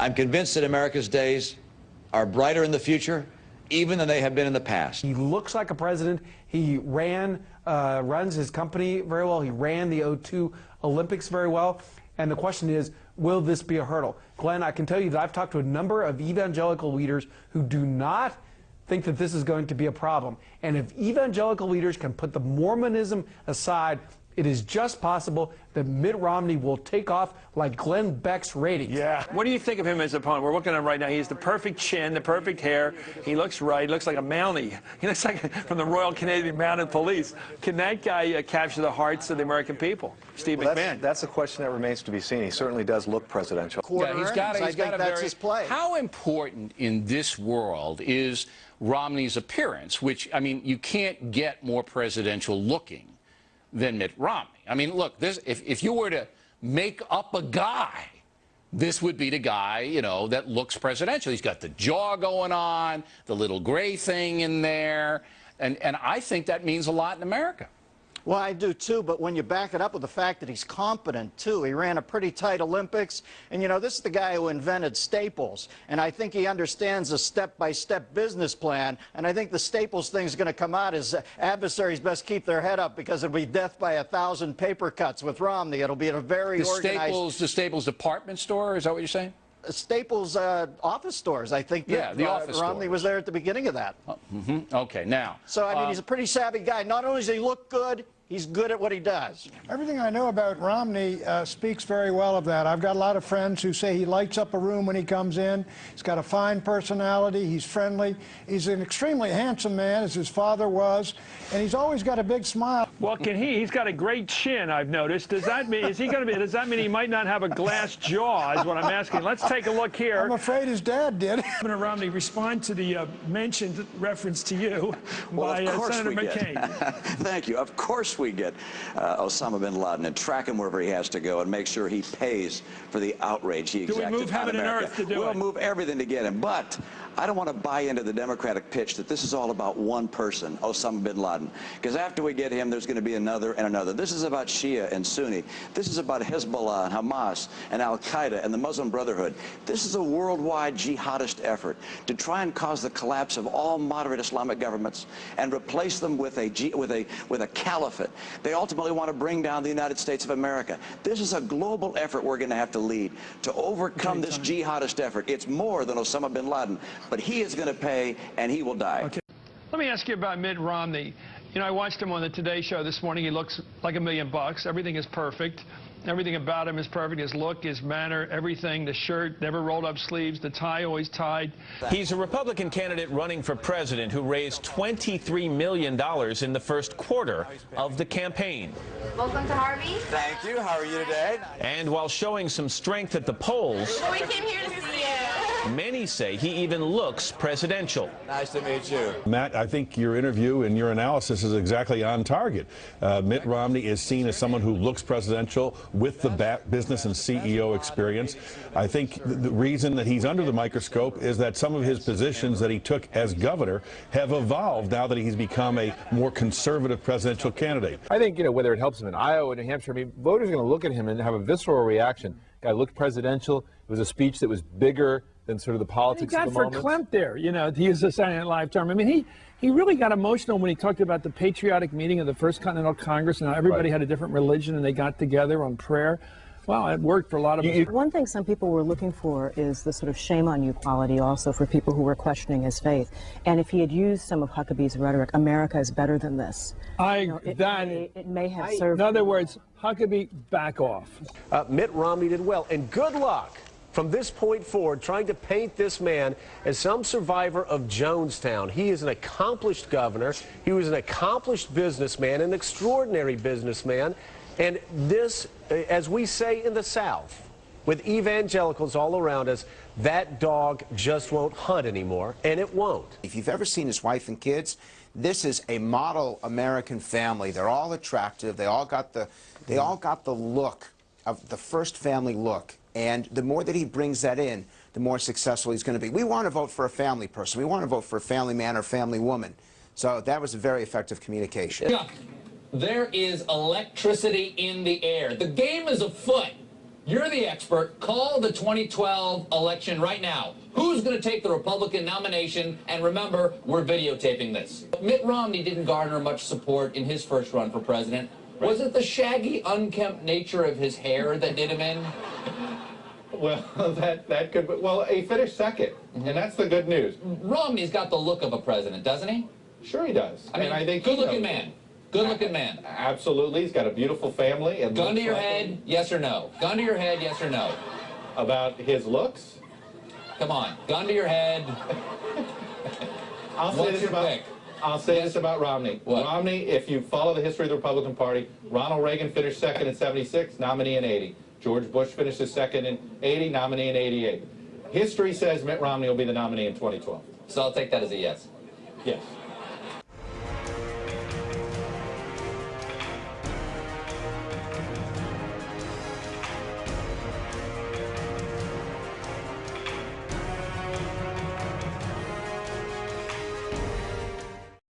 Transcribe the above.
I'm convinced that America's days are brighter in the future, even than they have been in the past. He looks like a president. He runs his company very well. He ran the '02 Olympics very well. And the question is, will this be a hurdle? Glenn, I can tell you that I've talked to a number of evangelical leaders who do not think that this is going to be a problem. And if evangelical leaders can put the Mormonism aside, it is just possible that Mitt Romney will take off like Glenn Beck's ratings. Yeah. What do you think of him as an opponent? We're looking at him right now. He has the perfect chin, the perfect hair. He looks right. He looks like a Mountie. He looks like from the Royal Canadian Mounted Police. Can that guy capture the hearts of the American people? Steve McMahon. That's a question that remains to be seen. He certainly does look presidential. Yeah, he's got a very, his play. How important in this world is Romney's appearance, which, I mean, you can't get more presidential looking than Mitt Romney. I mean, look, this, if you were to make up a guy, this would be the guy, you know, that looks presidential. He's got the jaw going on, the little gray thing in there, and I think that means a lot in America. Well, I do too, but when you back it up with the fact that he's competent too, he ran a pretty tight Olympics, and you know, this is the guy who invented Staples, and I think he understands a step-by-step business plan, and I think the Staples thing is going to come out as adversaries best keep their head up, because it'll be death by 1,000 paper cuts with Romney. It'll be a very organized... The Staples department store, is that what you're saying? Staples office stores, I think. Yeah, the office stores. Romney was there at the beginning of that. Okay, now. So, I mean, he's a pretty savvy guy. Not only does he look good, he's good at what he does. Everything I know about Romney speaks very well of that. I've got a lot of friends who say he lights up a room when he comes in. He's got a fine personality. He's friendly. He's an extremely handsome man, as his father was, and he's always got a big smile. Well, he's got a great chin, I've noticed. Does that mean, does that mean he might not have a glass jaw, is what I'm asking. Let's take a look here. I'm afraid his dad did. Governor Romney, respond to the mentioned reference to you by Senator McCain. Thank you. Of course we get Osama bin Laden and track him wherever he has to go and make sure he pays for the outrage he exacted on America. Do we move heaven and earth to do it? We'll move everything to get him. But I don't want to buy into the Democratic pitch that this is all about one person, Osama bin Laden. Because after we get him, there's going to be another and another. This is about Shia and Sunni. This is about Hezbollah and Hamas and Al-Qaeda and the Muslim Brotherhood. This is a worldwide jihadist effort to try and cause the collapse of all moderate Islamic governments and replace them with a caliphate. They ultimately want to bring down the United States of America. This is a global effort we're going to have to lead to overcome this jihadist effort. It's more than Osama bin Laden, but he is going to pay, and he will die. Okay. Let me ask you about Mitt Romney. You know, I watched him on the Today Show this morning. He looks like $1 million. Everything is perfect. Everything about him is perfect. His look, his manner, everything. The shirt, never rolled up sleeves. The tie always tied. He's a Republican candidate running for president who raised $23 million in the first quarter of the campaign. Welcome to Harvey. Thank you. How are you today? And while showing some strength at the polls, We came here to see you. many say he even looks presidential. Nice to meet you. Matt, I think your interview and your analysis is exactly on target. Mitt Romney is seen as someone who looks presidential with the business and CEO experience. I think the reason that he's under the microscope is that some of his positions that he took as governor have evolved now that he's become a more conservative presidential candidate. I think, you know, whether it helps him in Iowa or New Hampshire, I mean, voters are going to look at him and have a visceral reaction. Guy looked presidential. It was a speech that was bigger than sort of the politics of the moment. He got for Klemp there, you know, to use the Saturday Night Live term. I mean, he really got emotional when he talked about the patriotic meeting of the First Continental Congress, and how everybody had a different religion and they got together on prayer. Well, it worked for a lot of us. One thing some people were looking for is the sort of shame on you quality also for people who were questioning his faith. And if he had used some of Huckabee's rhetoric, America is better than this. It may have served. In other words, Huckabee, back off. Mitt Romney did well, and good luck from this point forward trying to paint this man as some survivor of Jonestown. He is an accomplished governor. He was an accomplished businessman, an extraordinary businessman. And this, as we say in the South, with evangelicals all around us, that dog just won't hunt anymore, and it won't. If you've ever seen his wife and kids, this is a model American family. They're all attractive. They all got the look of the first family look. And the more that he brings that in, the more successful he's going to be. We want to vote for a family person. We want to vote for a family man or family woman. So that was a very effective communication. Yeah. There is electricity in the air. The game is afoot. You're the expert. Call the 2012 election right now. Who's going to take the Republican nomination? And remember, we're videotaping this. Mitt Romney didn't garner much support in his first run for president. Was it the shaggy, unkempt nature of his hair that did him in? Well, that could be. Well, he finished second, and that's the good news. Romney's got the look of a president, doesn't he? Sure he does. I mean, I think good-looking man. Good-looking man. Absolutely. He's got a beautiful family. And gun to your head, yes or no? Gun to your head, yes or no? About his looks? Come on. Gun to your head. I'll say this about Romney. What? Romney, if you follow the history of the Republican Party, Ronald Reagan finished second in '76, nominee in '80. George Bush finished second in '80, nominee in '88. History says Mitt Romney will be the nominee in 2012. So I'll take that as a yes. Yes.